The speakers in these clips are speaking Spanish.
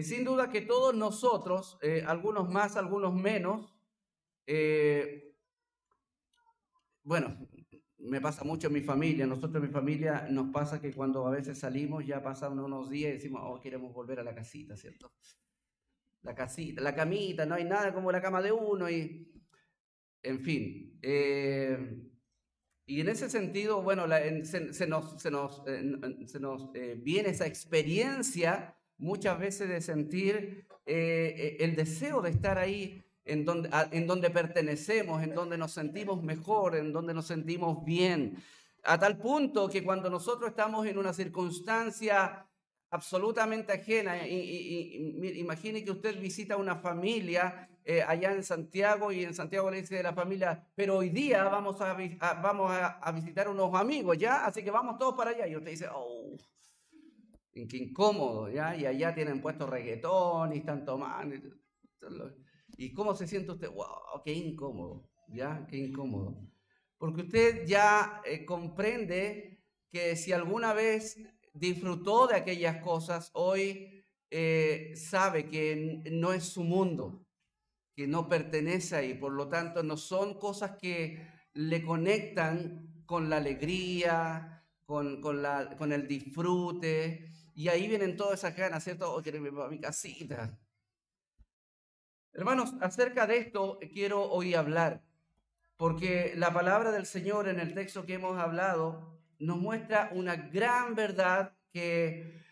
sin duda que todos nosotros, algunos más, algunos menos, bueno, me pasa mucho en mi familia. Nosotros en mi familia nos pasa que cuando a veces salimos, ya pasan unos días y decimos, oh, queremos volver a la casita, ¿cierto? La casita, la camita, no hay nada como la cama de uno y, en fin. Y en ese sentido, bueno, se nos viene esa experiencia muchas veces de sentir el deseo de estar ahí en donde pertenecemos, en donde nos sentimos mejor, en donde nos sentimos bien. A tal punto que cuando nosotros estamos en una circunstancia absolutamente ajena, imagine que usted visita una familia allá en Santiago y en Santiago le dice de la familia, pero hoy día vamos a visitar unos amigos, ¿ya? Así que vamos todos para allá. Y usted dice, oh, qué incómodo, ¿ya? Y allá tienen puesto reggaetón y están tomando. ¿Y cómo se siente usted? Wow, qué incómodo, ¿ya? Qué incómodo. Porque usted ya comprende que si alguna vez disfrutó de aquellas cosas, hoy sabe que no es su mundo, que no pertenece ahí, por lo tanto no son cosas que le conectan con la alegría, con el disfrute, y ahí vienen todas esas ganas, ¿cierto? Oh, quiero irme a mi casita. Hermanos, acerca de esto quiero hoy hablar, porque la palabra del Señor en el texto que hemos hablado nos muestra una gran verdad que,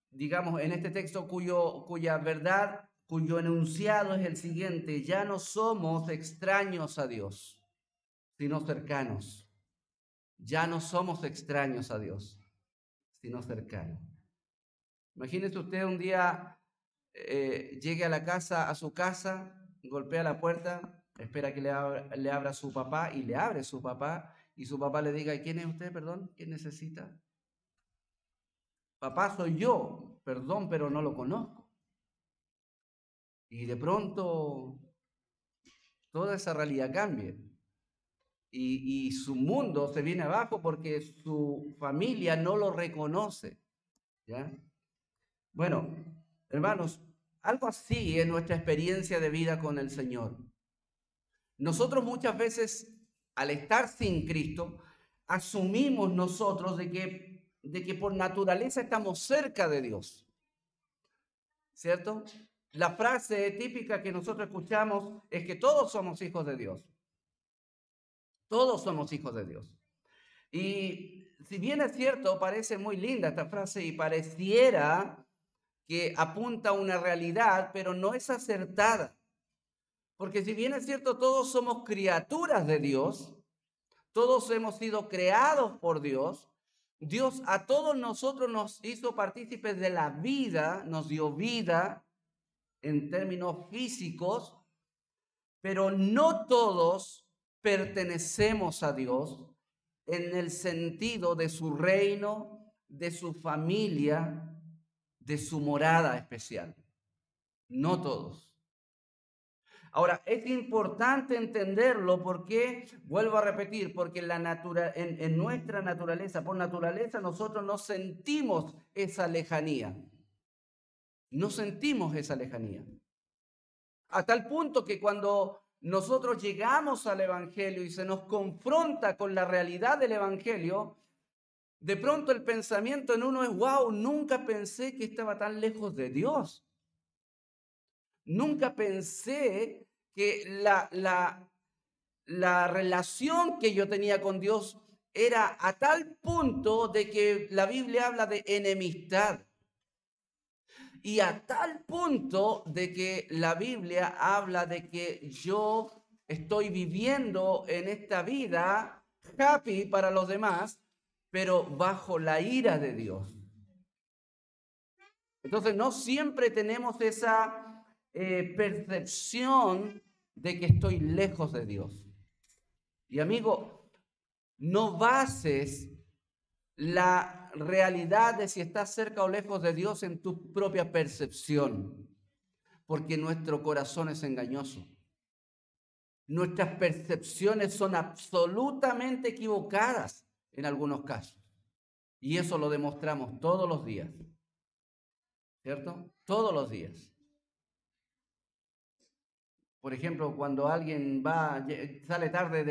digamos, en este texto cuya verdad, cuyo enunciado es el siguiente: ya no somos extraños a Dios, sino cercanos. Ya no somos extraños a Dios, sino cercanos. Imagínese usted un día llegue a la casa, a su casa, golpea la puerta, espera que le abra su papá y le abre su papá y su papá le diga, ¿y quién es usted, perdón? ¿Quién necesita? Papá, soy yo, perdón, pero no lo conozco. Y de pronto toda esa realidad cambia y su mundo se viene abajo porque su familia no lo reconoce, ¿ya? Bueno, hermanos, algo así es nuestra experiencia de vida con el Señor. Nosotros muchas veces, al estar sin Cristo, asumimos nosotros de que por naturaleza estamos cerca de Dios, ¿cierto? La frase típica que nosotros escuchamos es que todos somos hijos de Dios. Todos somos hijos de Dios. Y si bien es cierto, parece muy linda esta frase y pareciera que apunta a una realidad, pero no es acertada. Porque si bien es cierto, todos somos criaturas de Dios, todos hemos sido creados por Dios, Dios a todos nosotros nos hizo partícipes de la vida, nos dio vida en términos físicos, pero no todos pertenecemos a Dios en el sentido de su reino, de su familia, de su morada especial. No todos. Ahora, es importante entenderlo porque, vuelvo a repetir, porque en nuestra naturaleza, por naturaleza, nosotros no sentimos esa lejanía. No sentimos esa lejanía. A tal punto que cuando nosotros llegamos al Evangelio y se nos confronta con la realidad del Evangelio, de pronto el pensamiento en uno es, wow, nunca pensé que estaba tan lejos de Dios. Nunca pensé que la relación que yo tenía con Dios era a tal punto de que la Biblia habla de enemistad. Y a tal punto de que la Biblia habla de que yo estoy viviendo en esta vida happy para los demás, pero bajo la ira de Dios. Entonces no siempre tenemos esa percepción de que estoy lejos de Dios. Y amigo, no bases la realidad de si estás cerca o lejos de Dios en tu propia percepción, porque nuestro corazón es engañoso. Nuestras percepciones son absolutamente equivocadas en algunos casos. Y eso lo demostramos todos los días. ¿cierto? Todos los días. Por ejemplo, cuando alguien sale tarde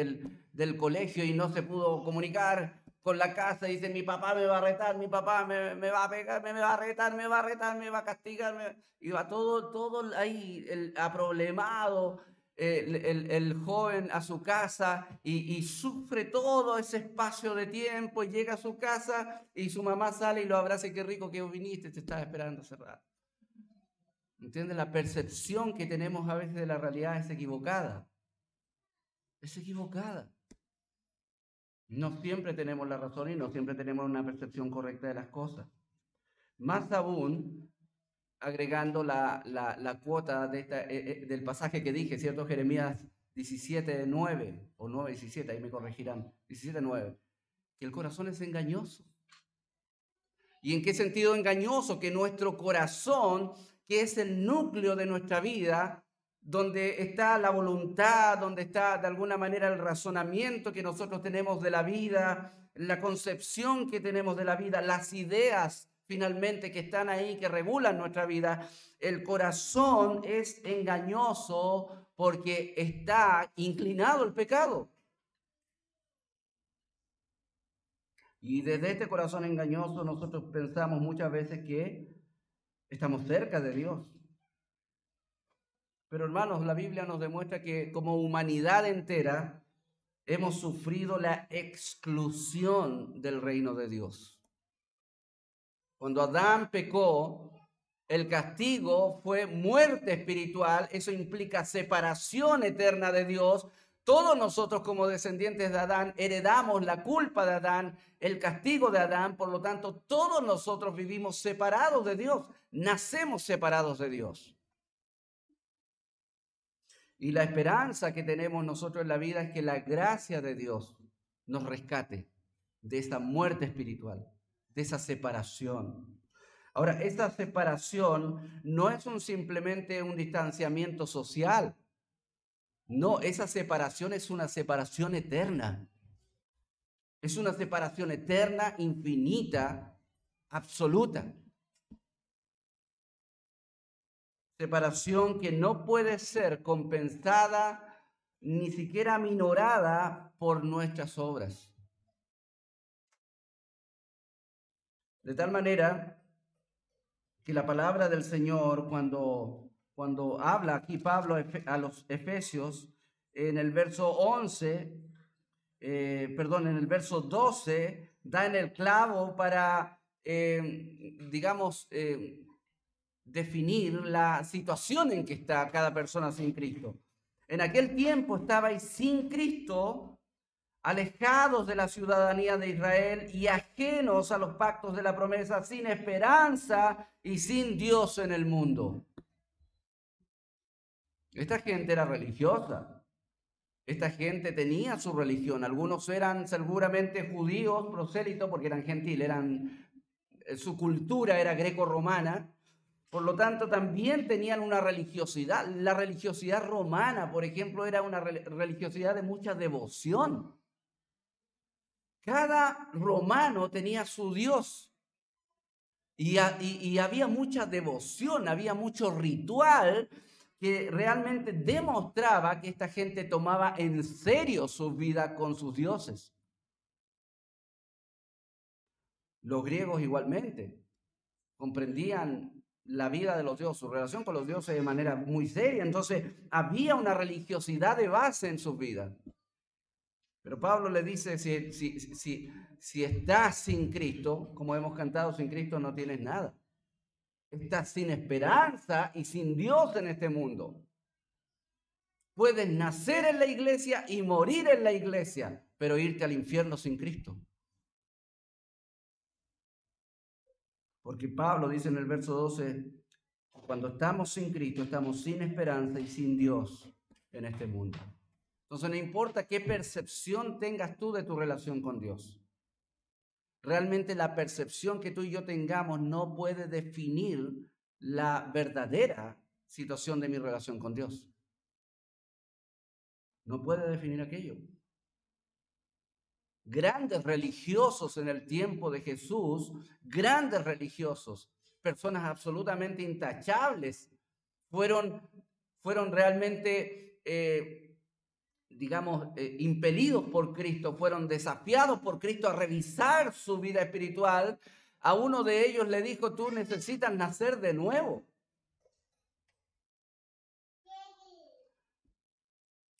del colegio y no se pudo comunicar con la casa, dice, mi papá me va a retar, mi papá me va a pegar, me va a retar, me va a retar, me va a castigar. Y va todo ahí aproblemado, el joven a su casa y sufre todo ese espacio de tiempo y llega a su casa y su mamá sale y lo abraza y qué rico que viniste, te estaba esperando hace rato. ¿Entiendes? La percepción que tenemos a veces de la realidad es equivocada. Es equivocada. No siempre tenemos la razón y no siempre tenemos una percepción correcta de las cosas. Más aún, agregando la cuota del pasaje que dije, ¿cierto? Jeremías 17:9 o 9:17, ahí me corregirán, 17:9, que el corazón es engañoso. ¿Y en qué sentido engañoso? Que nuestro corazón, que es el núcleo de nuestra vida, donde está la voluntad, donde está de alguna manera el razonamiento que nosotros tenemos de la vida, la concepción que tenemos de la vida, las ideas finalmente que están ahí, que regulan nuestra vida. El corazón es engañoso porque está inclinado al pecado. Y desde este corazón engañoso nosotros pensamos muchas veces que estamos cerca de Dios. Pero hermanos, la Biblia nos demuestra que como humanidad entera hemos sufrido la exclusión del reino de Dios. Cuando Adán pecó, el castigo fue muerte espiritual. Eso implica separación eterna de Dios. Todos nosotros como descendientes de Adán heredamos la culpa de Adán, el castigo de Adán. Por lo tanto, todos nosotros vivimos separados de Dios. Nacemos separados de Dios. Y la esperanza que tenemos nosotros en la vida es que la gracia de Dios nos rescate de esa muerte espiritual, de esa separación. Ahora, esta separación no es simplemente un distanciamiento social. No, esa separación es una separación eterna. Es una separación eterna, infinita, absoluta. Separación que no puede ser compensada ni siquiera minorada por nuestras obras. De tal manera que la palabra del Señor, cuando habla aquí Pablo a los Efesios, en el verso 11, en el verso 12, da en el clavo para, definir la situación en que está cada persona sin Cristo. En aquel tiempo estabais sin Cristo, alejados de la ciudadanía de Israel y ajenos a los pactos de la promesa, sin esperanza y sin Dios en el mundo. Esta gente era religiosa. Esta gente tenía su religión. Algunos eran seguramente judíos, prosélitos, porque eran gentiles, su cultura era greco-romana. Por lo tanto, también tenían una religiosidad. La religiosidad romana, por ejemplo, era una religiosidad de mucha devoción. Cada romano tenía su Dios y había mucha devoción, había mucho ritual que realmente demostraba que esta gente tomaba en serio su vida con sus dioses. Los griegos igualmente comprendían la vida de los dioses, su relación con los dioses de manera muy seria. Entonces había una religiosidad de base en sus vidas. Pero Pablo le dice, si estás sin Cristo, como hemos cantado, sin Cristo no tienes nada. Estás sin esperanza y sin Dios en este mundo. Puedes nacer en la iglesia y morir en la iglesia, pero irte al infierno sin Cristo. Porque Pablo dice en el verso 12, cuando estamos sin Cristo, estamos sin esperanza y sin Dios en este mundo. Entonces no importa qué percepción tengas tú de tu relación con Dios. Realmente la percepción que tú y yo tengamos no puede definir la verdadera situación de mi relación con Dios. No puede definir aquello. Grandes religiosos en el tiempo de Jesús, grandes religiosos, personas absolutamente intachables, fueron realmente, impelidos por Cristo, fueron desafiados por Cristo a revisar su vida espiritual. A uno de ellos le dijo: tú necesitas nacer de nuevo.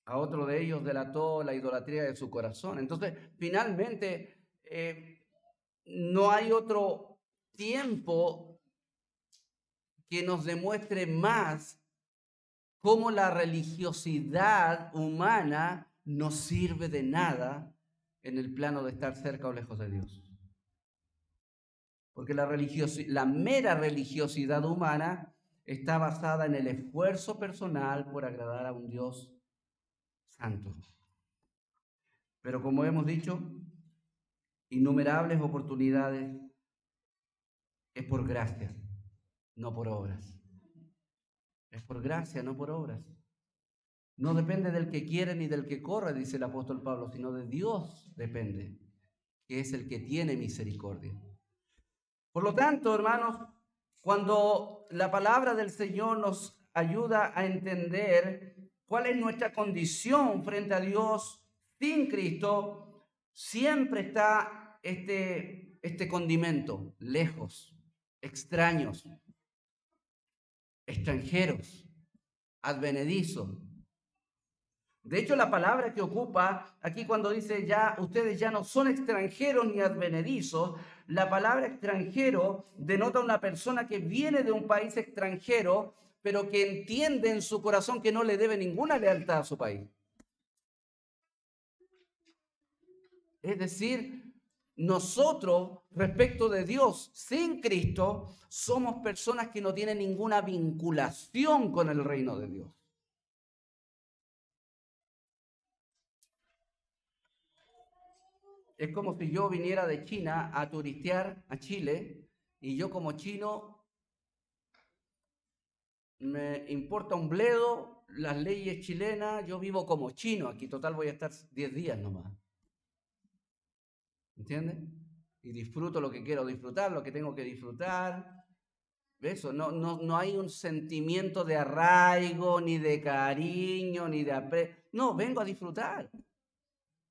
A otro de ellos delató la idolatría de su corazón. Entonces, finalmente, no hay otro tiempo que nos demuestre más cómo la religiosidad humana no sirve de nada en el plano de estar cerca o lejos de Dios. Porque la mera religiosidad humana está basada en el esfuerzo personal por agradar a un Dios santo. Pero como hemos dicho, innumerables oportunidades es por gracia, no por obras. Es por gracia, no por obras. No depende del que quiere ni del que corre, dice el apóstol Pablo, sino de Dios depende, que es el que tiene misericordia. Por lo tanto, hermanos, cuando la palabra del Señor nos ayuda a entender cuál es nuestra condición frente a Dios sin Cristo, siempre está este condimento: lejos, extraños, extranjeros, advenedizos. De hecho, la palabra que ocupa aquí cuando dice ya ustedes ya no son extranjeros ni advenedizos, la palabra extranjero denota una persona que viene de un país extranjero, pero que entiende en su corazón que no le debe ninguna lealtad a su país. Es decir, nosotros, respecto de Dios, sin Cristo, somos personas que no tienen ninguna vinculación con el reino de Dios. Es como si yo viniera de China a turistear a Chile y yo como chino me importa un bledo las leyes chilenas, yo vivo como chino aquí, total voy a estar 10 días nomás. ¿Entiendes? Y disfruto lo que quiero disfrutar, lo que tengo que disfrutar. Eso, no hay un sentimiento de arraigo, ni de cariño, ni de aprecio. No, vengo a disfrutar.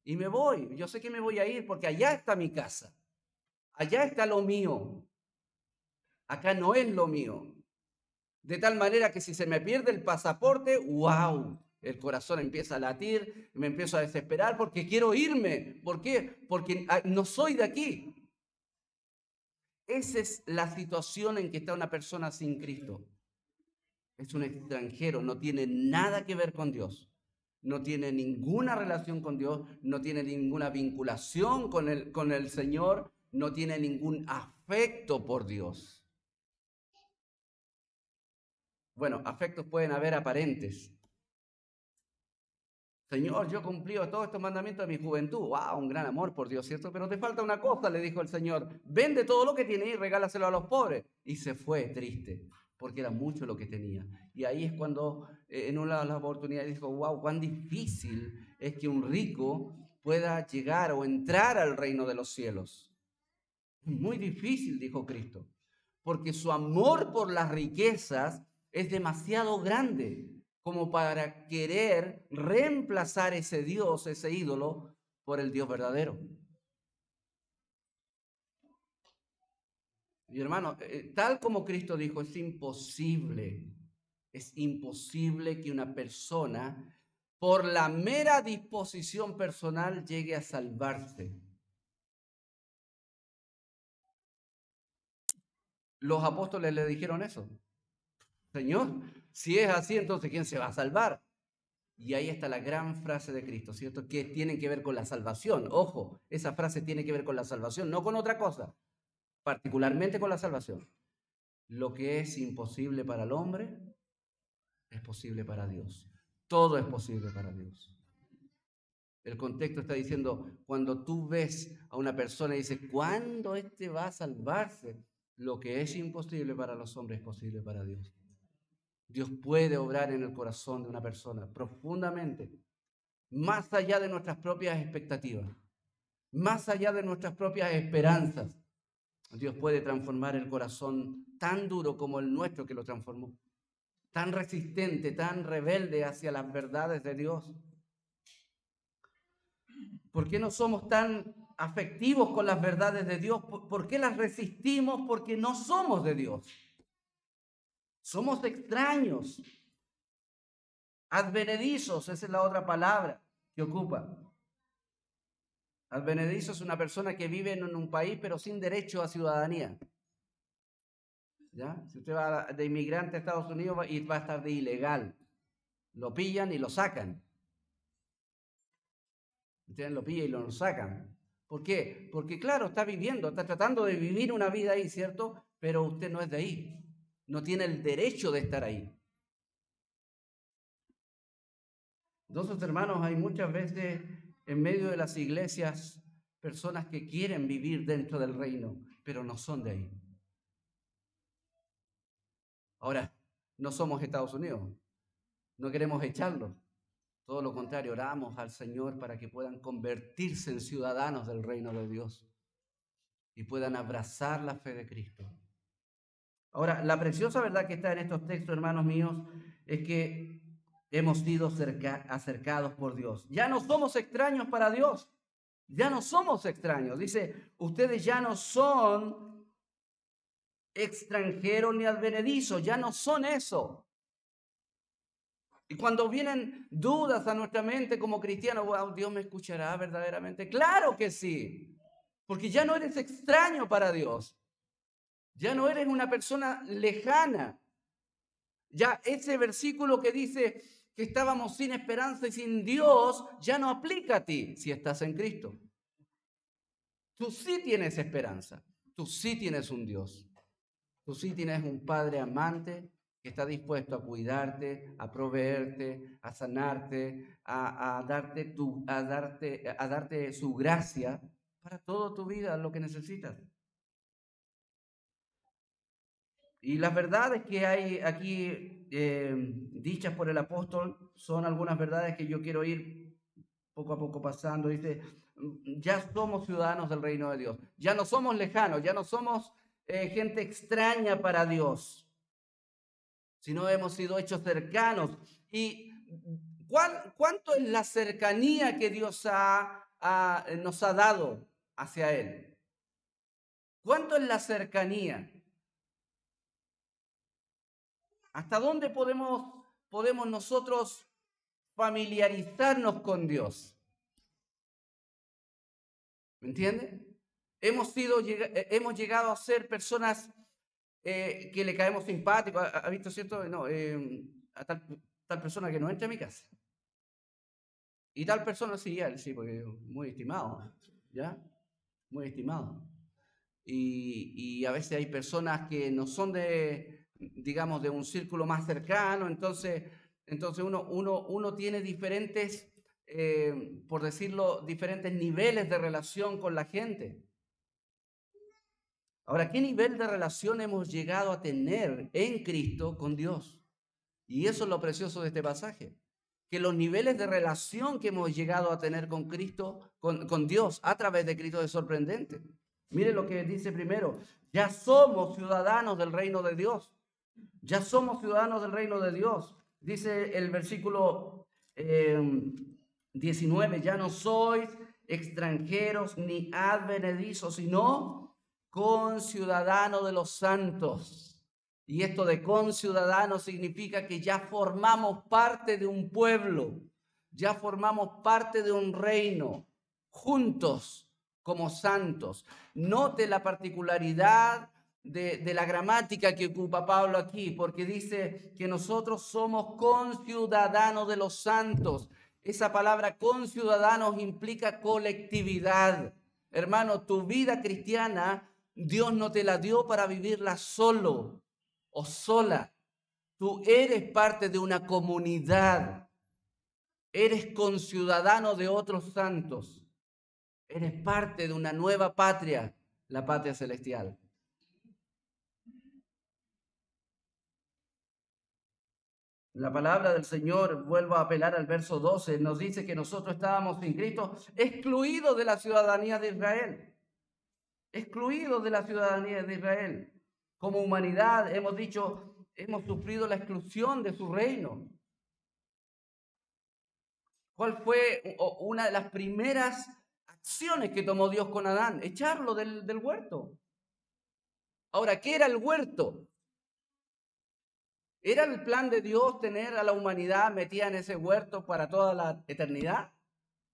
Y me voy. Yo sé que me voy a ir porque allá está mi casa. Allá está lo mío. Acá no es lo mío. De tal manera que si se me pierde el pasaporte, ¡wow! El corazón empieza a latir, me empiezo a desesperar porque quiero irme. ¿Por qué? Porque no soy de aquí. Esa es la situación en que está una persona sin Cristo. Es un extranjero, no tiene nada que ver con Dios. No tiene ninguna relación con Dios, no tiene ninguna vinculación con el Señor, no tiene ningún afecto por Dios. Bueno, afectos pueden haber aparentes. Señor, yo cumplí todos estos mandamientos de mi juventud. ¡Wow! Un gran amor por Dios, ¿cierto? Pero te falta una cosa, le dijo el Señor. Vende todo lo que tiene y regálaselo a los pobres. Y se fue triste, porque era mucho lo que tenía. Y ahí es cuando, en una de las oportunidades, dijo: ¡wow! Cuán difícil es que un rico pueda llegar o entrar al reino de los cielos. Muy difícil, dijo Cristo, porque su amor por las riquezas es demasiado grande como para querer reemplazar ese Dios, ese ídolo, por el Dios verdadero. Y hermano, tal como Cristo dijo, es imposible que una persona, por la mera disposición personal, llegue a salvarse. Los apóstoles le dijeron eso. Señor, si es así, entonces ¿quién se va a salvar? Y ahí está la gran frase de Cristo, ¿cierto? Que tiene que ver con la salvación. Ojo, esa frase tiene que ver con la salvación, no con otra cosa, particularmente con la salvación. Lo que es imposible para el hombre es posible para Dios. Todo es posible para Dios. El contexto está diciendo, cuando tú ves a una persona y dices, ¿cuándo este va a salvarse? Lo que es imposible para los hombres es posible para Dios. Dios puede obrar en el corazón de una persona profundamente, más allá de nuestras propias expectativas, más allá de nuestras propias esperanzas. Dios puede transformar el corazón tan duro como el nuestro que lo transformó, tan resistente, tan rebelde hacia las verdades de Dios. ¿Por qué no somos tan afectivos con las verdades de Dios? ¿Por qué las resistimos? Porque no somos de Dios. Somos extraños. Advenedizos, esa es la otra palabra que ocupa. Advenedizo es una persona que vive en un país pero sin derecho a ciudadanía. ¿Ya? Si usted va de inmigrante a Estados Unidos va a estar de ilegal. Lo pillan y lo sacan. Ustedes lo pillan y lo sacan. ¿Por qué? Porque claro, está tratando de vivir una vida ahí, ¿cierto? Pero usted no es de ahí. No tiene el derecho de estar ahí. Entonces, hermanos, hay muchas veces en medio de las iglesias personas que quieren vivir dentro del reino, pero no son de ahí. Ahora, no somos Estados Unidos, no queremos echarlos. Todo lo contrario, oramos al Señor para que puedan convertirse en ciudadanos del reino de Dios y puedan abrazar la fe de Cristo. Ahora, la preciosa verdad que está en estos textos, hermanos míos, es que hemos sido acercados por Dios. Ya no somos extraños para Dios. Ya no somos extraños. Dice, ustedes ya no son extranjeros ni advenedizos. Ya no son eso. Y cuando vienen dudas a nuestra mente como cristianos, wow, ¿Dios me escuchará verdaderamente? Claro que sí. Porque ya no eres extraño para Dios. Ya no eres una persona lejana. Ya ese versículo que dice que estábamos sin esperanza y sin Dios, ya no aplica a ti si estás en Cristo. Tú sí tienes esperanza, tú sí tienes un Dios, tú sí tienes un Padre amante que está dispuesto a cuidarte, a proveerte, a sanarte, a darte su gracia para toda tu vida, lo que necesitas. Y las verdades que hay aquí dichas por el apóstol son algunas verdades que yo quiero ir poco a poco pasando. Dice, ya somos ciudadanos del reino de Dios. Ya no somos lejanos, ya no somos gente extraña para Dios, sino hemos sido hechos cercanos. ¿Y cuánto es la cercanía que Dios nos ha dado hacia Él? ¿Cuánto es la cercanía? ¿Hasta dónde podemos nosotros familiarizarnos con Dios? ¿Me entiende? Hemos llegado a ser personas que le caemos simpáticos. ¿Ha visto, cierto? No, a tal persona que no entra a mi casa. Y tal persona sí, él sí, porque muy estimado, ¿ya? Muy estimado. Y a veces hay personas que no son digamos, de un círculo más cercano, entonces uno tiene diferentes, por decirlo, diferentes niveles de relación con la gente. Ahora, ¿qué nivel de relación hemos llegado a tener en Cristo con Dios? Y eso es lo precioso de este pasaje, que los niveles de relación que hemos llegado a tener con Cristo, con Dios, a través de Cristo es sorprendente. Mire lo que dice primero, ya somos ciudadanos del reino de Dios. Ya somos ciudadanos del reino de Dios. Dice el versículo 19, ya no sois extranjeros ni advenedizos, sino conciudadanos de los santos. Y esto de conciudadanos significa que ya formamos parte de un pueblo, ya formamos parte de un reino, juntos como santos. Note la particularidad de la gramática que ocupa Pablo aquí, porque dice que nosotros somos conciudadanos de los santos. Esa palabra conciudadanos implica colectividad. Hermano, tu vida cristiana, Dios no te la dio para vivirla solo o sola. Tú eres parte de una comunidad. Eres conciudadano de otros santos. Eres parte de una nueva patria, la patria celestial. La palabra del Señor, vuelvo a apelar al verso 12, nos dice que nosotros estábamos sin Cristo excluidos de la ciudadanía de Israel. excluidos de la ciudadanía de Israel. Como humanidad hemos dicho, hemos sufrido la exclusión de su reino. ¿Cuál fue una de las primeras acciones que tomó Dios con Adán? Echarlo del huerto. Ahora, ¿qué era el huerto? ¿Era el plan de Dios tener a la humanidad metida en ese huerto para toda la eternidad?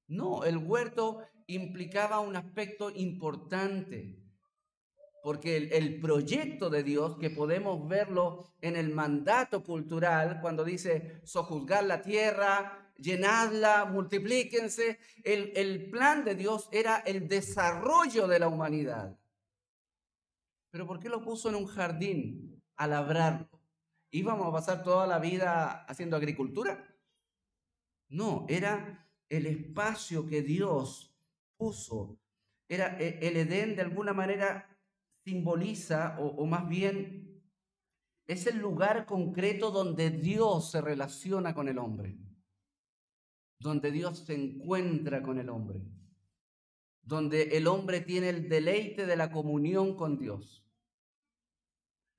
No, el huerto implicaba un aspecto importante, porque el proyecto de Dios, que podemos verlo en el mandato cultural, cuando dice sojuzgar la tierra, llenadla, multiplíquense, el plan de Dios era el desarrollo de la humanidad. ¿Pero por qué lo puso en un jardín a labrarlo? ¿Íbamos a pasar toda la vida haciendo agricultura? No, era el espacio que Dios puso. Era el Edén, de alguna manera simboliza, o más bien es el lugar concreto donde Dios se relaciona con el hombre, donde Dios se encuentra con el hombre, donde el hombre tiene el deleite de la comunión con Dios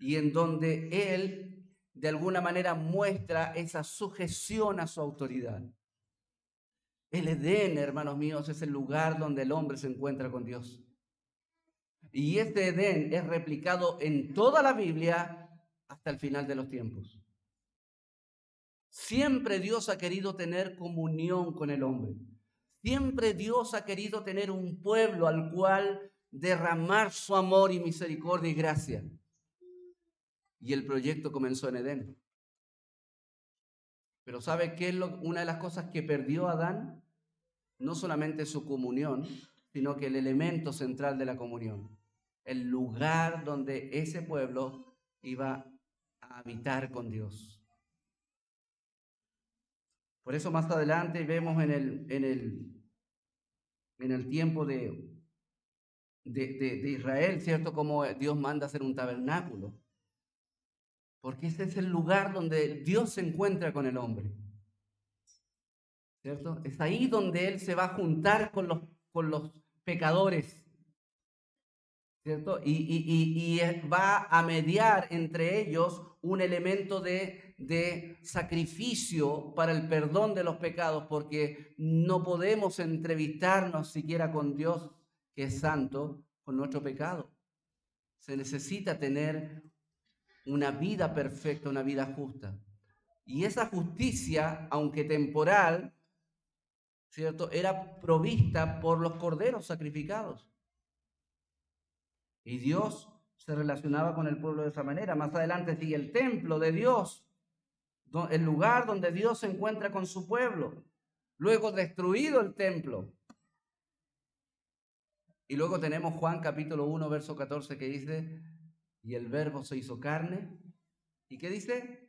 y en donde Él de alguna manera muestra esa sujeción a su autoridad. El Edén, hermanos míos, es el lugar donde el hombre se encuentra con Dios. Y este Edén es replicado en toda la Biblia hasta el final de los tiempos. Siempre Dios ha querido tener comunión con el hombre. Siempre Dios ha querido tener un pueblo al cual derramar su amor y misericordia y gracia. Y el proyecto comenzó en Edén. Pero ¿sabe qué es una de las cosas que perdió Adán? No solamente su comunión, sino que el elemento central de la comunión. El lugar donde ese pueblo iba a habitar con Dios. Por eso más adelante vemos en el tiempo de Israel, ¿cierto? Como Dios manda hacer un tabernáculo. Porque ese es el lugar donde Dios se encuentra con el hombre, ¿cierto? Es ahí donde Él se va a juntar con los pecadores, ¿cierto? Y va a mediar entre ellos un elemento de sacrificio para el perdón de los pecados, porque no podemos entrevistarnos siquiera con Dios, que es santo, con nuestro pecado. Se necesita tener una vida perfecta, una vida justa. Y esa justicia, aunque temporal, ¿cierto?, era provista por los corderos sacrificados. Y Dios se relacionaba con el pueblo de esa manera. Más adelante sigue el templo de Dios, el lugar donde Dios se encuentra con su pueblo. Luego destruido el templo. Y luego tenemos Juan capítulo 1, verso 14, que dice: y el verbo se hizo carne. ¿Y qué dice?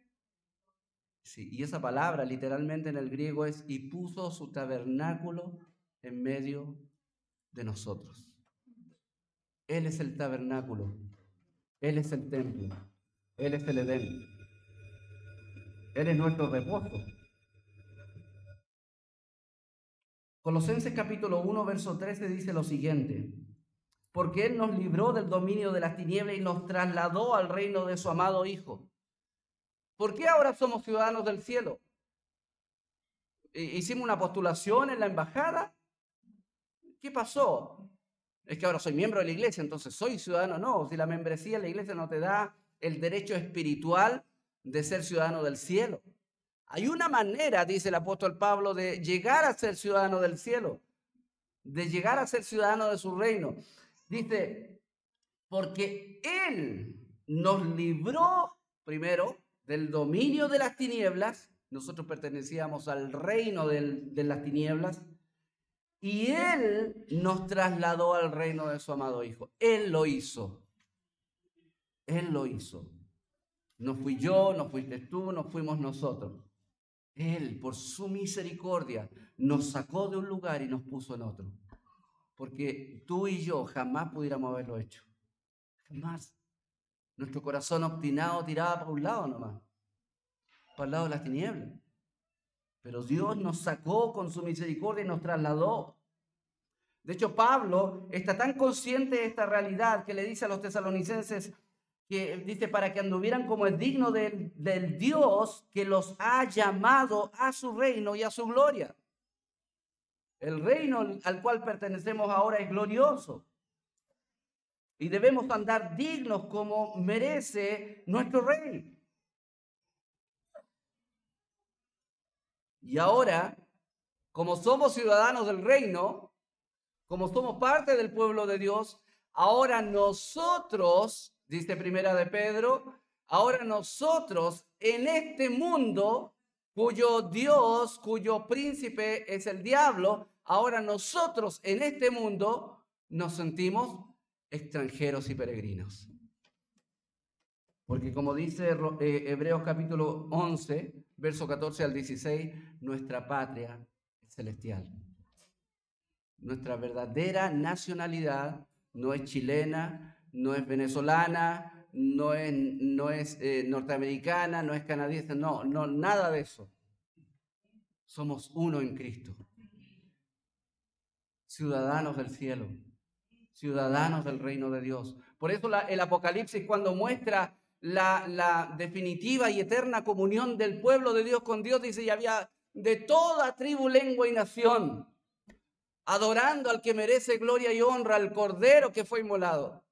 Sí, y esa palabra literalmente en el griego es: y puso su tabernáculo en medio de nosotros. Él es el tabernáculo. Él es el templo. Él es el Edén. Él es nuestro reposo. Colosenses capítulo 1, verso 13 dice lo siguiente: porque Él nos libró del dominio de las tinieblas y nos trasladó al reino de su amado Hijo. ¿Por qué ahora somos ciudadanos del cielo? ¿Hicimos una postulación en la embajada? ¿Qué pasó? Es que ahora soy miembro de la iglesia, entonces soy ciudadano. No, si la membresía en la iglesia no te da el derecho espiritual de ser ciudadano del cielo. Hay una manera, dice el apóstol Pablo, de llegar a ser ciudadano del cielo, de llegar a ser ciudadano de su reino. Dice, porque Él nos libró primero del dominio de las tinieblas. Nosotros pertenecíamos al reino de las tinieblas. Y Él nos trasladó al reino de su amado Hijo. Él lo hizo. Él lo hizo. No fui yo, no fuiste tú, no fuimos nosotros. Él, por su misericordia, nos sacó de un lugar y nos puso en otro. Porque tú y yo jamás pudiéramos haberlo hecho. Jamás. Nuestro corazón obstinado tiraba para un lado nomás, para el lado de las tinieblas. Pero Dios nos sacó con su misericordia y nos trasladó. De hecho, Pablo está tan consciente de esta realidad que le dice a los tesalonicenses que dice para que anduvieran como es digno del Dios que los ha llamado a su reino y a su gloria. El reino al cual pertenecemos ahora es glorioso. Y debemos andar dignos como merece nuestro rey. Y ahora, como somos ciudadanos del reino, como somos parte del pueblo de Dios, ahora nosotros, dice Primera de Pedro, ahora nosotros en este mundo, cuyo Dios, cuyo príncipe es el diablo, ahora nosotros en este mundo nos sentimos extranjeros y peregrinos. Porque como dice Hebreos capítulo 11, verso 14 al 16, nuestra patria es celestial. Nuestra verdadera nacionalidad no es chilena, no es venezolana, no es norteamericana, no es canadiense, no, nada de eso. Somos uno en Cristo. Ciudadanos del cielo, ciudadanos del reino de Dios. Por eso el Apocalipsis, cuando muestra la definitiva y eterna comunión del pueblo de Dios con Dios, dice, y había de toda tribu, lengua y nación, adorando al que merece gloria y honra, al Cordero que fue inmolado.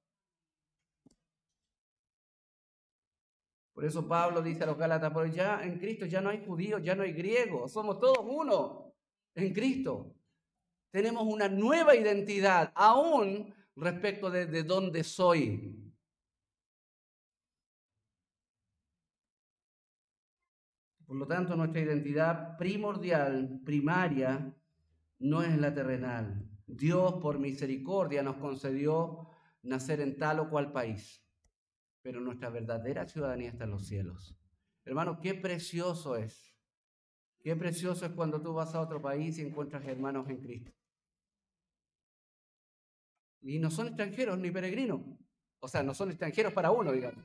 Por eso Pablo dice a los Gálatas, pero ya en Cristo ya no hay judíos, ya no hay griegos, somos todos uno en Cristo. Tenemos una nueva identidad, aún respecto de dónde soy. Por lo tanto, nuestra identidad primordial, primaria, no es la terrenal. Dios, por misericordia, nos concedió nacer en tal o cual país, pero nuestra verdadera ciudadanía está en los cielos. Hermano, qué precioso es. Qué precioso es cuando tú vas a otro país y encuentras hermanos en Cristo. Y no son extranjeros ni peregrinos. O sea, no son extranjeros para uno, digamos.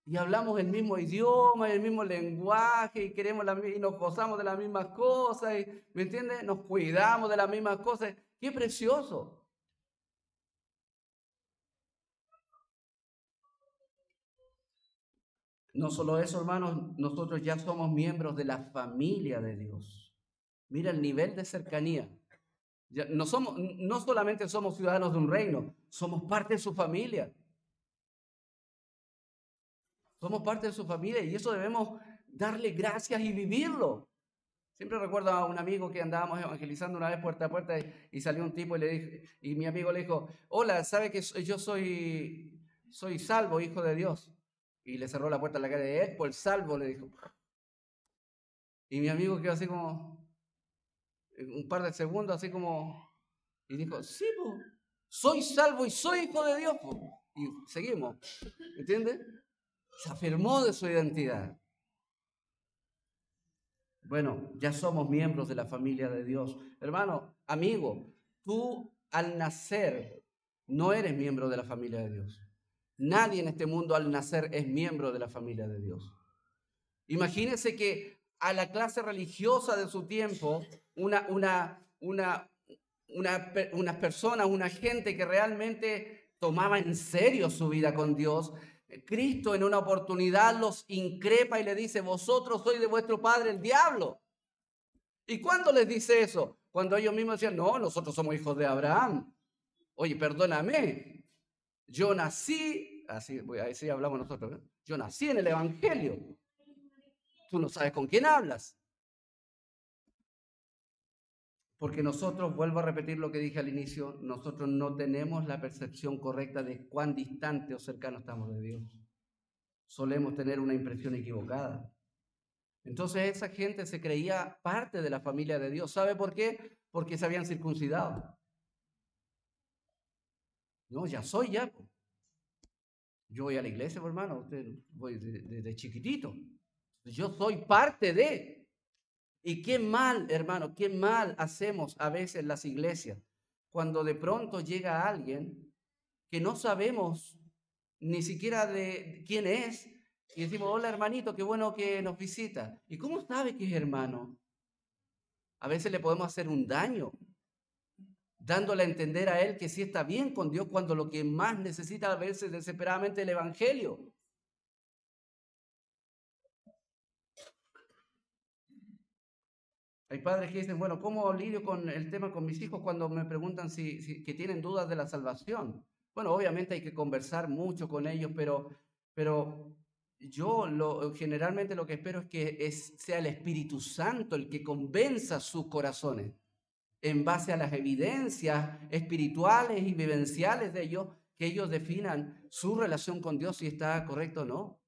Y hablamos el mismo idioma, el mismo lenguaje, y queremos y nos gozamos de las mismas cosas, y, ¿me entiendes? Nos cuidamos de las mismas cosas. ¡Qué precioso! No solo eso, hermanos, nosotros ya somos miembros de la familia de Dios. Mira el nivel de cercanía. Ya no solamente somos ciudadanos de un reino, somos parte de su familia. Somos parte de su familia y eso debemos darle gracias y vivirlo. Siempre recuerdo a un amigo que andábamos evangelizando una vez puerta a puerta y salió un tipo y mi amigo le dijo, hola, ¿sabe que yo soy salvo, hijo de Dios? Y le cerró la puerta en la cara de él, por salvo, le dijo. Y mi amigo quedó así como, un par de segundos, así como, y dijo, sí, po, soy salvo y soy hijo de Dios, po. Y seguimos, ¿entiendes? Se afirmó de su identidad. Bueno, ya somos miembros de la familia de Dios. Hermano, amigo, tú al nacer no eres miembro de la familia de Dios. Nadie en este mundo al nacer es miembro de la familia de Dios. Imagínense que a la clase religiosa de su tiempo, unas personas, una gente que realmente tomaba en serio su vida con Dios, Cristo en una oportunidad los increpa y le dice, vosotros sois de vuestro padre el diablo. ¿Y cuándo les dice eso? Cuando ellos mismos decían, no, nosotros somos hijos de Abraham. Oye, perdóname, yo nací, así hablamos nosotros, ¿no? Yo nací en el Evangelio. Tú no sabes con quién hablas. Porque nosotros, vuelvo a repetir lo que dije al inicio, nosotros no tenemos la percepción correcta de cuán distante o cercano estamos de Dios. Solemos tener una impresión equivocada. Entonces esa gente se creía parte de la familia de Dios. ¿Sabe por qué? Porque se habían circuncidado. No, ya soy ya. Yo voy a la iglesia, hermano, usted voy desde chiquitito. Yo soy parte de. Y qué mal, hermano, qué mal hacemos a veces las iglesias cuando de pronto llega alguien que no sabemos ni siquiera de quién es y decimos, hola hermanito, qué bueno que nos visita. ¿Y cómo sabe que es hermano? A veces le podemos hacer un daño. dándole a entender a él que sí está bien con Dios cuando lo que más necesita a veces desesperadamente es el evangelio. Hay padres que dicen, bueno, ¿cómo lidio con el tema con mis hijos cuando me preguntan que tienen dudas de la salvación? Bueno, obviamente hay que conversar mucho con ellos, pero generalmente lo que espero es que sea el Espíritu Santo el que convenza sus corazones en base a las evidencias espirituales y vivenciales de ellos, que ellos definan su relación con Dios si está correcto o no.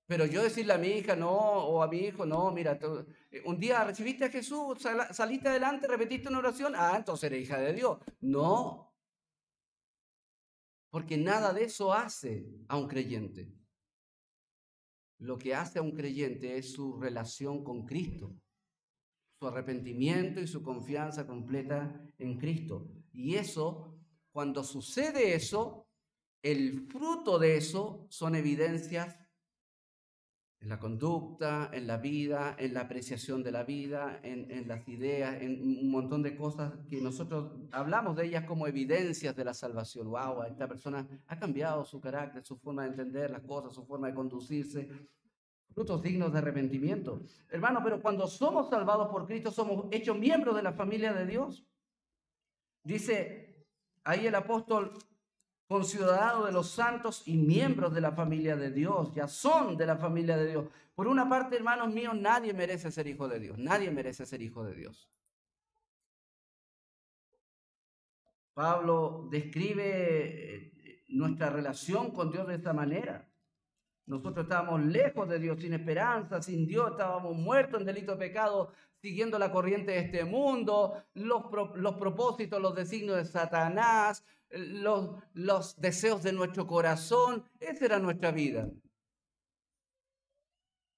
Pero yo decirle a mi hija no, o a mi hijo, no, mira, un día recibiste a Jesús, saliste adelante, repetiste una oración, entonces eres hija de Dios. No, porque nada de eso hace a un creyente. Lo que hace a un creyente es su relación con Cristo, su arrepentimiento y su confianza completa en Cristo. Y eso, cuando sucede eso, el fruto de eso son evidencias en la conducta, en la vida, en la apreciación de la vida, en las ideas, en un montón de cosas que nosotros hablamos de ellas como evidencias de la salvación. ¡Wow! Esta persona ha cambiado su carácter, su forma de entender las cosas, su forma de conducirse. Frutos dignos de arrepentimiento. Hermano, pero cuando somos salvados por Cristo, somos hechos miembros de la familia de Dios. Dice ahí el apóstol, conciudadano de los santos y miembros de la familia de Dios, ya son de la familia de Dios. Por una parte, hermanos míos, nadie merece ser hijo de Dios, nadie merece ser hijo de Dios. Pablo describe nuestra relación con Dios de esta manera. Nosotros estábamos lejos de Dios, sin esperanza, sin Dios, estábamos muertos en delito de pecado, siguiendo la corriente de este mundo, los propósitos, los designios de Satanás, los deseos de nuestro corazón. Esa era nuestra vida.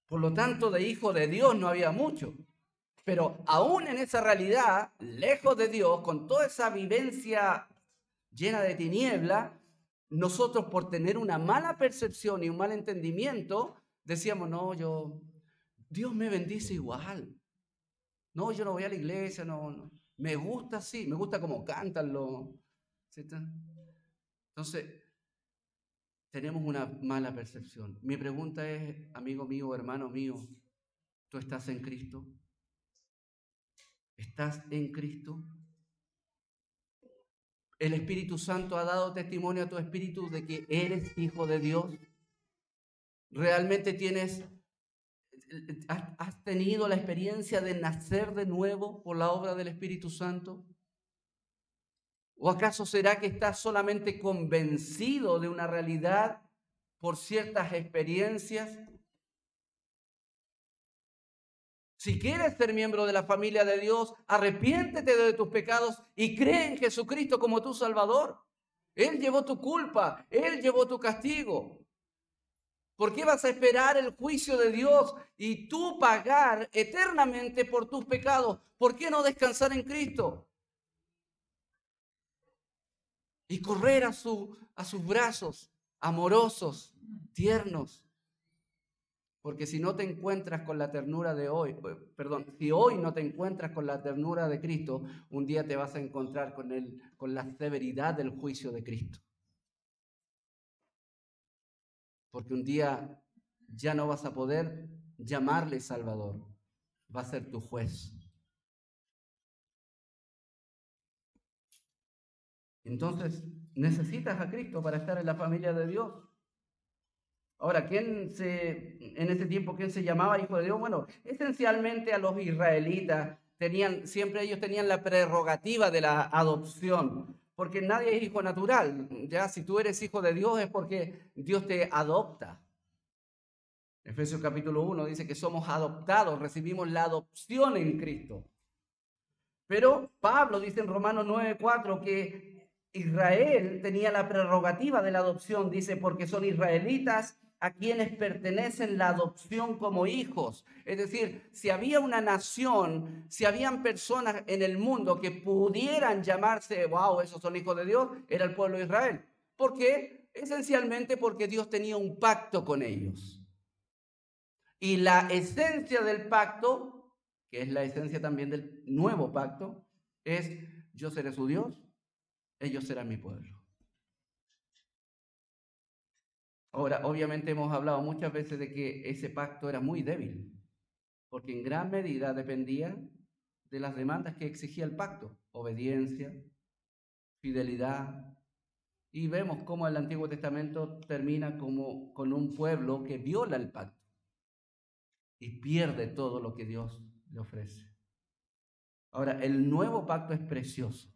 Por lo tanto, de hijo de Dios no había mucho. Pero aún en esa realidad, lejos de Dios, con toda esa vivencia llena de tiniebla, nosotros por tener una mala percepción y un mal entendimiento, decíamos, no, Dios me bendice igual. No, yo no voy a la iglesia, no. Me gusta así, me gusta como cantan los... Entonces, tenemos una mala percepción. Mi pregunta es, amigo mío, hermano mío, ¿tú estás en Cristo? ¿Estás en Cristo? ¿El Espíritu Santo ha dado testimonio a tu espíritu de que eres hijo de Dios? ¿Realmente has tenido la experiencia de nacer de nuevo por la obra del Espíritu Santo? ¿O acaso será que estás solamente convencido de una realidad por ciertas experiencias? Si quieres ser miembro de la familia de Dios, arrepiéntete de tus pecados y cree en Jesucristo como tu Salvador. Él llevó tu culpa, Él llevó tu castigo. ¿Por qué vas a esperar el juicio de Dios y tú pagar eternamente por tus pecados? ¿Por qué no descansar en Cristo? Y correr a sus brazos amorosos, tiernos. Porque si no te encuentras con la ternura de hoy, si hoy no te encuentras con la ternura de Cristo, un día te vas a encontrar con la severidad del juicio de Cristo. Porque un día ya no vas a poder llamarle Salvador, va a ser tu juez. Entonces, necesitas a Cristo para estar en la familia de Dios. Ahora, en ese tiempo, ¿quién se llamaba hijo de Dios? Bueno, esencialmente a los israelitas, siempre ellos tenían la prerrogativa de la adopción, porque nadie es hijo natural. Ya, si tú eres hijo de Dios es porque Dios te adopta. Efesios capítulo 1 dice que somos adoptados, recibimos la adopción en Cristo. Pero Pablo dice en Romanos 9:4 que Israel tenía la prerrogativa de la adopción, dice, porque son israelitas a quienes pertenecen la adopción como hijos. Es decir, si había una nación, si habían personas en el mundo que pudieran llamarse, wow, esos son hijos de Dios, era el pueblo de Israel. ¿Por qué? Esencialmente porque Dios tenía un pacto con ellos. Y la esencia del pacto, que es la esencia también del nuevo pacto, es: yo seré su Dios, ellos serán mi pueblo. Ahora, obviamente hemos hablado muchas veces de que ese pacto era muy débil, porque en gran medida dependía de las demandas que exigía el pacto: obediencia, fidelidad. Y vemos cómo el Antiguo Testamento termina como con un pueblo que viola el pacto y pierde todo lo que Dios le ofrece. Ahora, el nuevo pacto es precioso.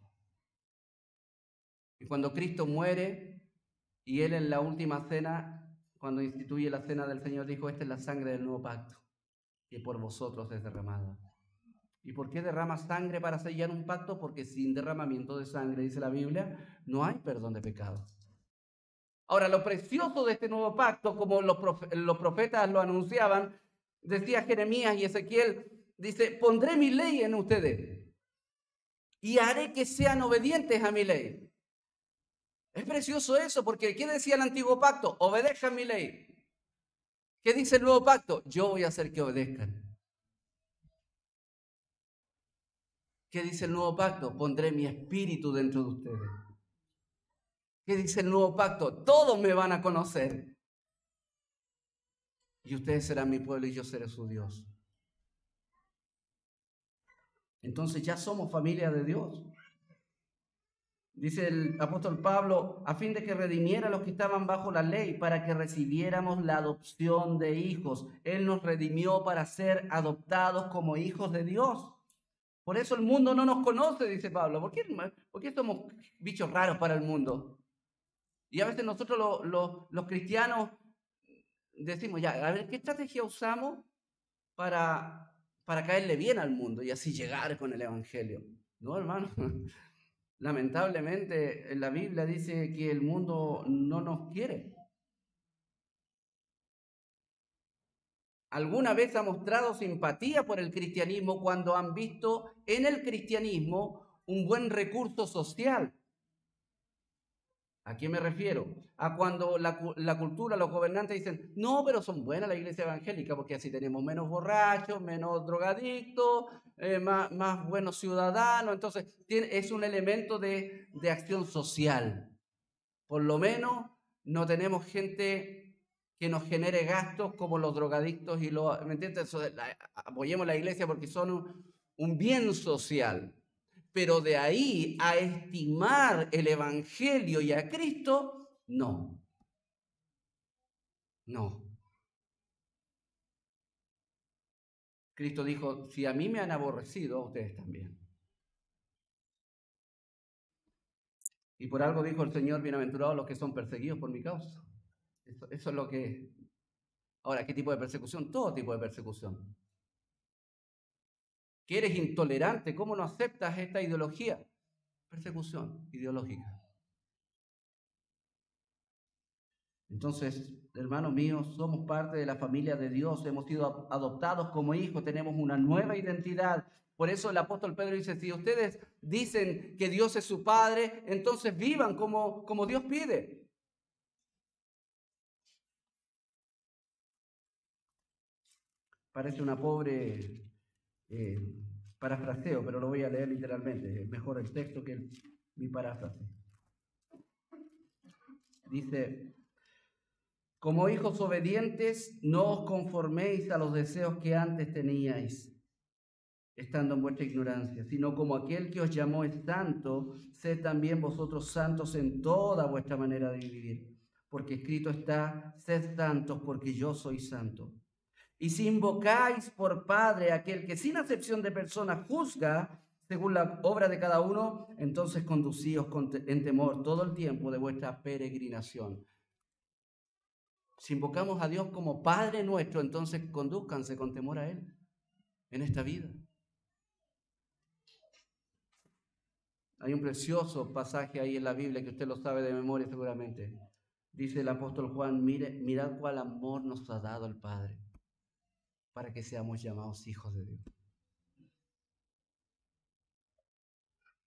Y cuando Cristo muere y Él en la última cena, cuando instituye la cena del Señor, dijo: esta es la sangre del nuevo pacto, que por vosotros es derramada. ¿Y por qué derrama sangre para sellar un pacto? Porque sin derramamiento de sangre, dice la Biblia, no hay perdón de pecados. Ahora, lo precioso de este nuevo pacto, como los profetas lo anunciaban, decía Jeremías y Ezequiel, dice: pondré mi ley en ustedes y haré que sean obedientes a mi ley. Es precioso eso, porque ¿qué decía el antiguo pacto? Obedezcan mi ley. ¿Qué dice el nuevo pacto? Yo voy a hacer que obedezcan. ¿Qué dice el nuevo pacto? Pondré mi espíritu dentro de ustedes. ¿Qué dice el nuevo pacto? Todos me van a conocer. Y ustedes serán mi pueblo y yo seré su Dios. Entonces ya somos familia de Dios. Dice el apóstol Pablo, a fin de que redimiera a los que estaban bajo la ley, para que recibiéramos la adopción de hijos. Él nos redimió para ser adoptados como hijos de Dios. Por eso el mundo no nos conoce, dice Pablo. ¿Por qué somos bichos raros para el mundo? Y a veces nosotros los cristianos decimos: ya, a ver, ¿qué estrategia usamos para caerle bien al mundo y así llegar con el evangelio? No, hermano. Lamentablemente, la Biblia dice que el mundo no nos quiere. ¿Alguna vez ha mostrado simpatía por el cristianismo cuando han visto en el cristianismo un buen recurso social? ¿A qué me refiero? A cuando la cultura, los gobernantes dicen: no, pero son buenas la iglesia evangélica porque así tenemos menos borrachos, menos drogadictos, más buenos ciudadanos. Entonces, es un elemento de acción social. Por lo menos no tenemos gente que nos genere gastos como los drogadictos y los... ¿Me entiendes? Apoyemos la iglesia porque son un bien social. Pero de ahí a estimar el evangelio y a Cristo, no. No. Cristo dijo: si a mí me han aborrecido, a ustedes también. Y por algo dijo el Señor: bienaventurados los que son perseguidos por mi causa. Eso es lo que es. Ahora, ¿qué tipo de persecución? Todo tipo de persecución. Que eres intolerante, ¿cómo no aceptas esta ideología? Persecución ideológica. Entonces, hermanos míos, somos parte de la familia de Dios, hemos sido adoptados como hijos, tenemos una nueva identidad. Por eso el apóstol Pedro dice: si ustedes dicen que Dios es su Padre, entonces vivan como Dios pide. Parece una pobre parafraseo, pero lo voy a leer literalmente. Es mejor el texto que mi paráfrase. Dice: como hijos obedientes, no os conforméis a los deseos que antes teníais, estando en vuestra ignorancia, sino como aquel que os llamó es santo, sed también vosotros santos en toda vuestra manera de vivir. Porque escrito está: sed santos porque yo soy santo. Y si invocáis por Padre aquel que sin acepción de personas juzga según la obra de cada uno, entonces conducíos en temor todo el tiempo de vuestra peregrinación. Si invocamos a Dios como Padre nuestro, entonces condúzcanse con temor a Él en esta vida. Hay un precioso pasaje ahí en la Biblia que usted lo sabe de memoria seguramente. Dice el apóstol Juan: mirad cuál amor nos ha dado el Padre para que seamos llamados hijos de Dios.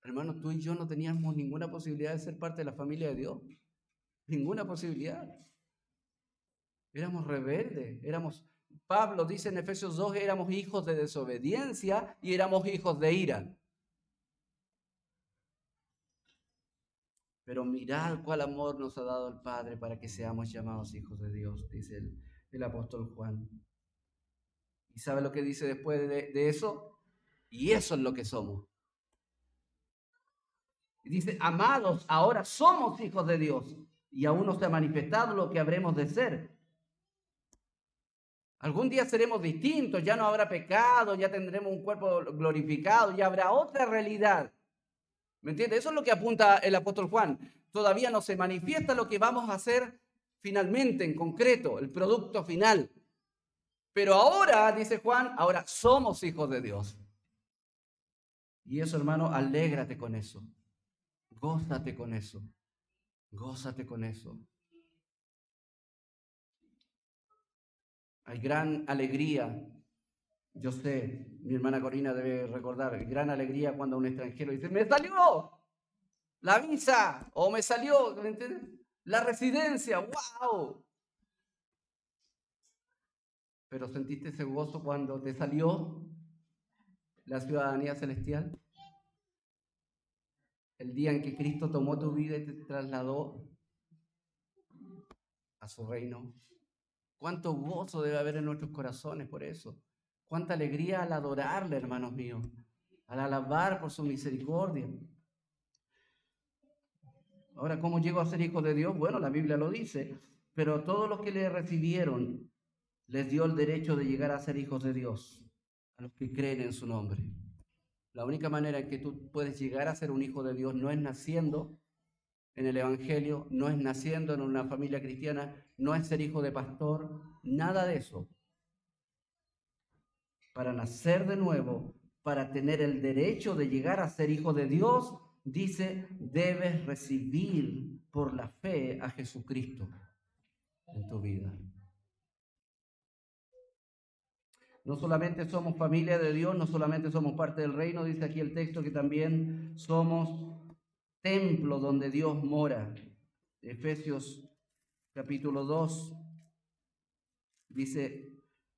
Hermanos, tú y yo no teníamos ninguna posibilidad de ser parte de la familia de Dios. Ninguna posibilidad. Éramos rebeldes, Pablo dice en Efesios 2, éramos hijos de desobediencia y éramos hijos de ira. Pero mirad cuál amor nos ha dado el Padre para que seamos llamados hijos de Dios, dice el apóstol Juan. ¿Y sabe lo que dice después de eso? Y eso es lo que somos. Y dice, amados, ahora somos hijos de Dios y aún no se ha manifestado lo que habremos de ser. Algún día seremos distintos, ya no habrá pecado, ya tendremos un cuerpo glorificado, ya habrá otra realidad. ¿Me entiendes? Eso es lo que apunta el apóstol Juan. Todavía no se manifiesta lo que vamos a hacer finalmente, en concreto, el producto final. Pero ahora, dice Juan, ahora somos hijos de Dios. Y eso, hermano, alégrate con eso. Gózate con eso. Gózate con eso. Hay gran alegría. Yo sé, mi hermana Corina debe recordar, gran alegría cuando un extranjero dice, ¡me salió la visa! O me salió, ¿me entiendes? La residencia, ¡wow! Pero ¿sentiste ese gozo cuando te salió la ciudadanía celestial? El día en que Cristo tomó tu vida y te trasladó a su reino. Cuánto gozo debe haber en nuestros corazones por eso. Cuánta alegría al adorarle, hermanos míos, al alabar por su misericordia. Ahora, ¿cómo llego a ser hijo de Dios? Bueno, la Biblia lo dice, pero todos los que le recibieron les dio el derecho de llegar a ser hijos de Dios, a los que creen en su nombre. La única manera en que tú puedes llegar a ser un hijo de Dios no es naciendo en el Evangelio, no es naciendo en una familia cristiana, no es ser hijo de pastor, nada de eso. Para nacer de nuevo, para tener el derecho de llegar a ser hijo de Dios, dice, debes recibir por la fe a Jesucristo en tu vida. No solamente somos familia de Dios, no solamente somos parte del reino, dice aquí el texto que también somos templo donde Dios mora. Efesios capítulo 2 dice,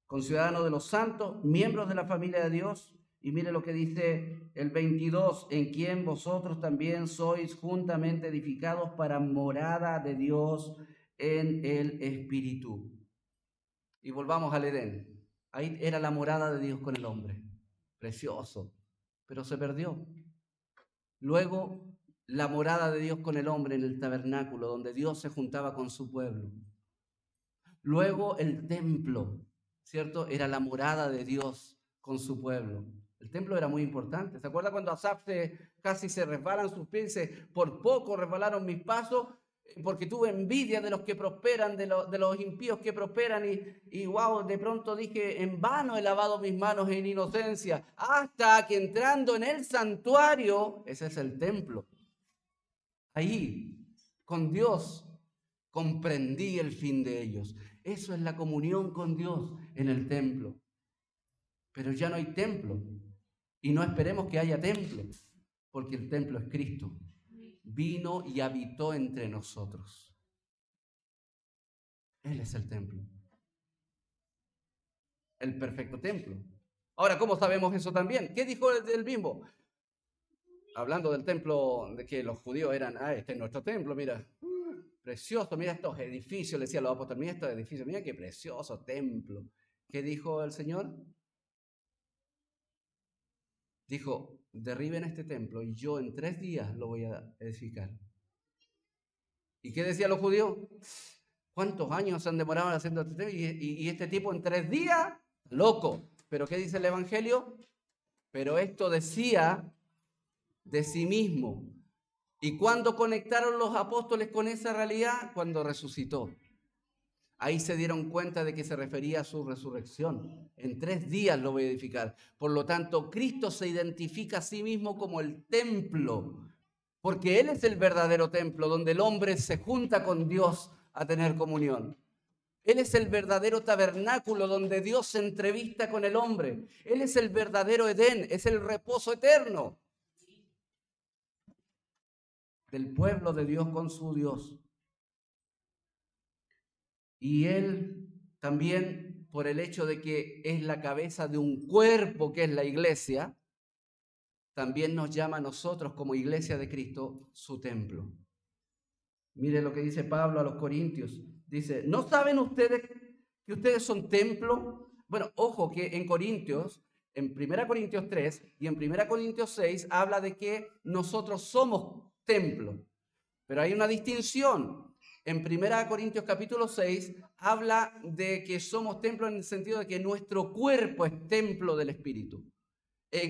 conciudadanos de los santos, miembros de la familia de Dios. Y mire lo que dice el 22, en quien vosotros también sois juntamente edificados para morada de Dios en el Espíritu. Y volvamos al Edén. Ahí era la morada de Dios con el hombre. Precioso. Pero se perdió. Luego, la morada de Dios con el hombre en el tabernáculo, donde Dios se juntaba con su pueblo. Luego, el templo, ¿cierto? Era la morada de Dios con su pueblo. El templo era muy importante. ¿Se acuerda cuando Asaf casi se resbalan sus pies? Dice, por poco resbalaron mis pasos, porque tuve envidia de los que prosperan, de los impíos que prosperan, y wow, de pronto dije, en vano he lavado mis manos en inocencia, hasta que entrando en el santuario, ese es el templo, ahí, con Dios, comprendí el fin de ellos. Eso es la comunión con Dios en el templo. Pero ya no hay templo, y no esperemos que haya templo, porque el templo es Cristo. Vino y habitó entre nosotros. Él es el templo. El perfecto templo. Ahora, ¿cómo sabemos eso también? ¿Qué dijo el mismo? Hablando del templo, de que los judíos eran, este es nuestro templo, mira, precioso, mira estos edificios, le decía a los apóstoles, mira estos edificios, mira qué precioso templo. ¿Qué dijo el Señor? Dijo, derriben este templo y yo en 3 días lo voy a edificar. ¿Y qué decían los judíos? ¿Cuántos años se han demorado haciendo este templo? Y este tipo en 3 días, loco. ¿Pero qué dice el Evangelio? Pero esto decía de sí mismo. ¿Y cuándo conectaron los apóstoles con esa realidad? Cuando resucitó. Ahí se dieron cuenta de que se refería a su resurrección. En 3 días lo voy a edificar. Por lo tanto, Cristo se identifica a sí mismo como el templo, porque Él es el verdadero templo donde el hombre se junta con Dios a tener comunión. Él es el verdadero tabernáculo donde Dios se entrevista con el hombre. Él es el verdadero Edén, es el reposo eterno del pueblo de Dios con su Dios. Y Él también, por el hecho de que es la cabeza de un cuerpo que es la iglesia, también nos llama a nosotros como iglesia de Cristo su templo. Mire lo que dice Pablo a los Corintios. Dice, ¿no saben ustedes que ustedes son templo? Bueno, ojo que en Corintios, en 1 Corintios 3 y en 1 Corintios 6 habla de que nosotros somos templo. Pero hay una distinción. En 1 Corintios capítulo 6 habla de que somos templo en el sentido de que nuestro cuerpo es templo del Espíritu.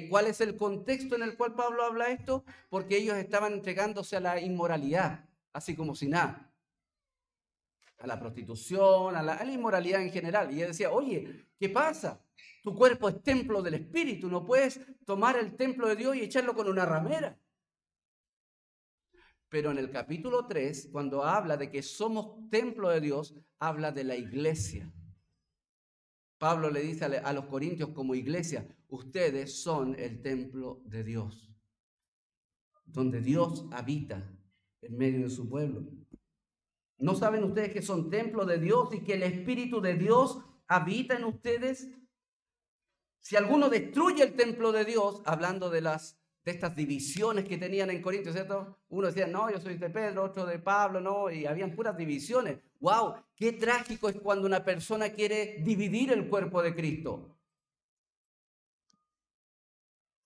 ¿Cuál es el contexto en el cual Pablo habla esto? Porque ellos estaban entregándose a la inmoralidad, así como si nada. A la prostitución, a la inmoralidad en general. Y él decía, oye, ¿qué pasa? Tu cuerpo es templo del Espíritu, no puedes tomar el templo de Dios y echarlo con una ramera. Pero en el capítulo 3, cuando habla de que somos templo de Dios, habla de la iglesia. Pablo le dice a los corintios como iglesia, ustedes son el templo de Dios, donde Dios habita en medio de su pueblo. ¿No saben ustedes que son templo de Dios y que el Espíritu de Dios habita en ustedes? Si alguno destruye el templo de Dios, hablando de estas divisiones que tenían en Corintios, ¿cierto? Uno decía, no, yo soy de Pedro, otro de Pablo, no, y habían puras divisiones. ¡Wow! Qué trágico es cuando una persona quiere dividir el cuerpo de Cristo.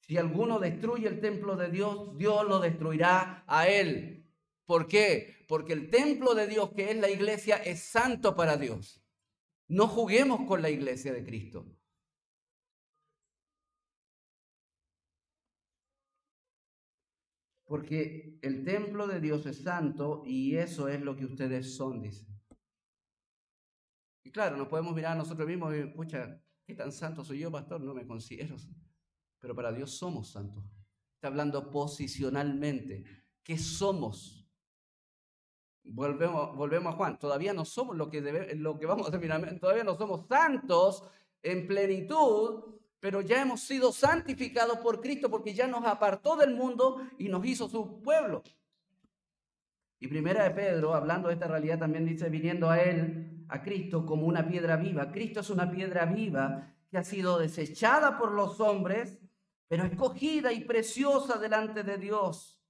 Si alguno destruye el templo de Dios, Dios lo destruirá a él. ¿Por qué? Porque el templo de Dios, que es la iglesia, es santo para Dios. No juguemos con la iglesia de Cristo. Porque el templo de Dios es santo y eso es lo que ustedes son, dice. Y claro, nos podemos mirar a nosotros mismos y, pucha, ¿qué tan santo soy yo, pastor? No me considero. Pero para Dios somos santos. Está hablando posicionalmente. ¿Qué somos? Volvemos a Juan. Todavía no somos lo que vamos a terminar. Todavía no somos santos en plenitud, pero ya hemos sido santificados por Cristo porque ya nos apartó del mundo y nos hizo su pueblo. Y primera de Pedro, hablando de esta realidad, también dice, viniendo a él, a Cristo, como una piedra viva. Cristo es una piedra viva que ha sido desechada por los hombres, pero escogida y preciosa delante de Dios.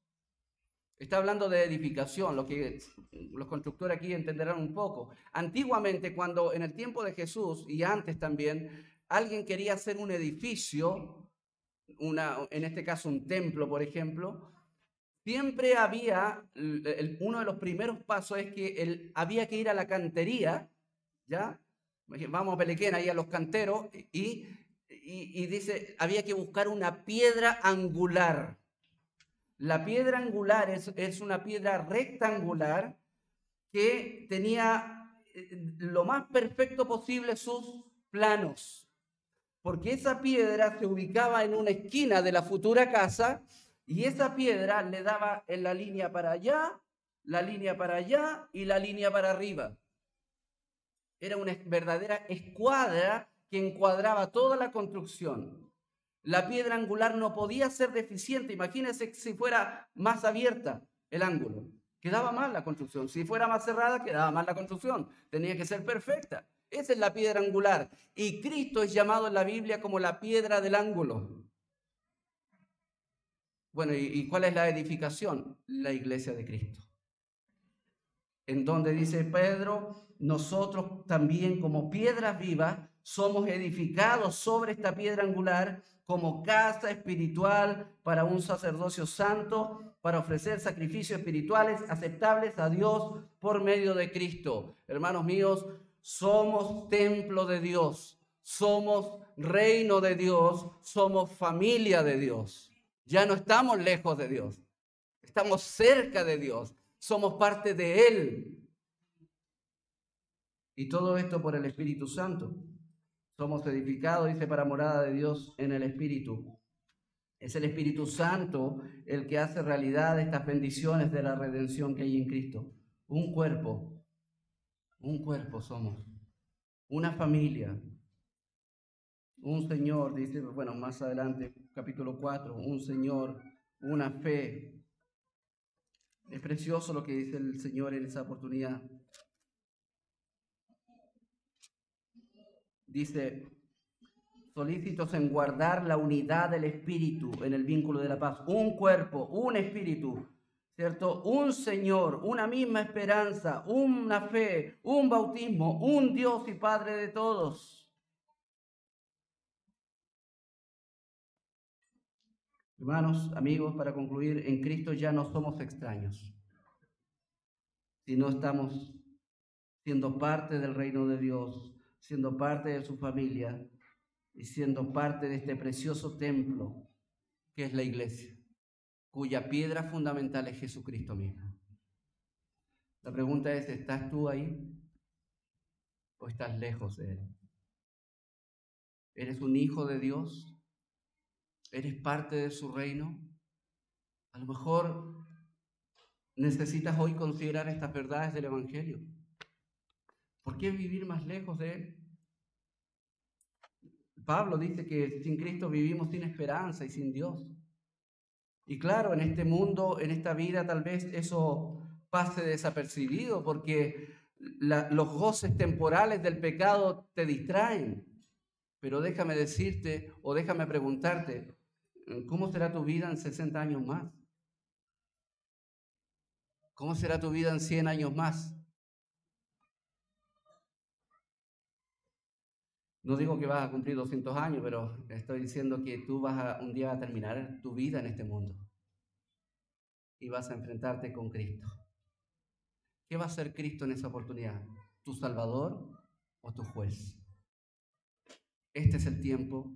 Está hablando de edificación, lo que los constructores aquí entenderán un poco. Antiguamente, cuando en el tiempo de Jesús y antes también, alguien quería hacer un edificio, en este caso un templo, por ejemplo, siempre había, uno de los primeros pasos es que había que ir a la cantería, ¿ya? Vamos a Pelequén, ahí a los canteros, y dice, había que buscar una piedra angular. La piedra angular es una piedra rectangular que tenía lo más perfecto posible sus planos, porque esa piedra se ubicaba en una esquina de la futura casa y esa piedra le daba en la línea para allá, la línea para allá y la línea para arriba. Era una verdadera escuadra que encuadraba toda la construcción. La piedra angular no podía ser deficiente. Imagínense si fuera más abierta el ángulo. Quedaba mal la construcción. Si fuera más cerrada, quedaba mal la construcción. Tenía que ser perfecta. Esa es la piedra angular. Y Cristo es llamado en la Biblia como la piedra del ángulo. Bueno, ¿y cuál es la edificación? La iglesia de Cristo. En donde dice Pedro, nosotros también como piedras vivas somos edificados sobre esta piedra angular como casa espiritual para un sacerdocio santo, para ofrecer sacrificios espirituales aceptables a Dios por medio de Cristo. Hermanos míos, somos templo de Dios, somos reino de Dios, somos familia de Dios. Ya no estamos lejos de Dios, estamos cerca de Dios, somos parte de Él. Y todo esto por el Espíritu Santo. Somos edificados, dice, para morada de Dios en el Espíritu. Es el Espíritu Santo el que hace realidad estas bendiciones de la redención que hay en Cristo. Un cuerpo somos, una familia, un Señor, dice, bueno, más adelante, capítulo 4, un Señor, una fe. Es precioso lo que dice el Señor en esa oportunidad. Dice, solícitos en guardar la unidad del Espíritu en el vínculo de la paz. Un cuerpo, un Espíritu. ¿cierto? Un Señor, una misma esperanza, una fe, un bautismo, un Dios y Padre de todos. Hermanos, amigos, para concluir, en Cristo ya no somos extraños, sino estamos siendo parte del reino de Dios, siendo parte de su familia y siendo parte de este precioso templo que es la iglesia, cuya piedra fundamental es Jesucristo mismo. La pregunta es, ¿estás tú ahí o estás lejos de Él? ¿Eres un hijo de Dios? ¿Eres parte de su reino? A lo mejor necesitas hoy considerar estas verdades del Evangelio. ¿Por qué vivir más lejos de Él? Pablo dice que sin Cristo vivimos sin esperanza y sin Dios. Y claro, en este mundo, en esta vida, tal vez eso pase desapercibido porque los goces temporales del pecado te distraen. Pero déjame decirte o déjame preguntarte, ¿cómo será tu vida en 60 años más? ¿Cómo será tu vida en 100 años más? No digo que vas a cumplir 200 años, pero estoy diciendo que tú un día vas a terminar tu vida en este mundo y vas a enfrentarte con Cristo. ¿Qué va a hacer Cristo en esa oportunidad? ¿Tu Salvador o tu juez? Este es el tiempo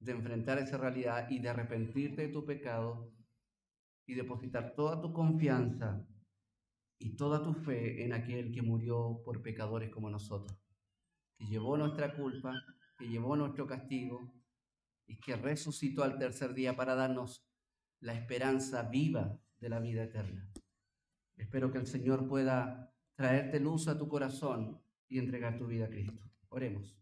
de enfrentar esa realidad y de arrepentirte de tu pecado y depositar toda tu confianza y toda tu fe en aquel que murió por pecadores como nosotros, que llevó nuestra culpa, que llevó nuestro castigo y que resucitó al tercer día para darnos la esperanza viva de la vida eterna. Espero que el Señor pueda traerte luz a tu corazón y entregar tu vida a Cristo. Oremos.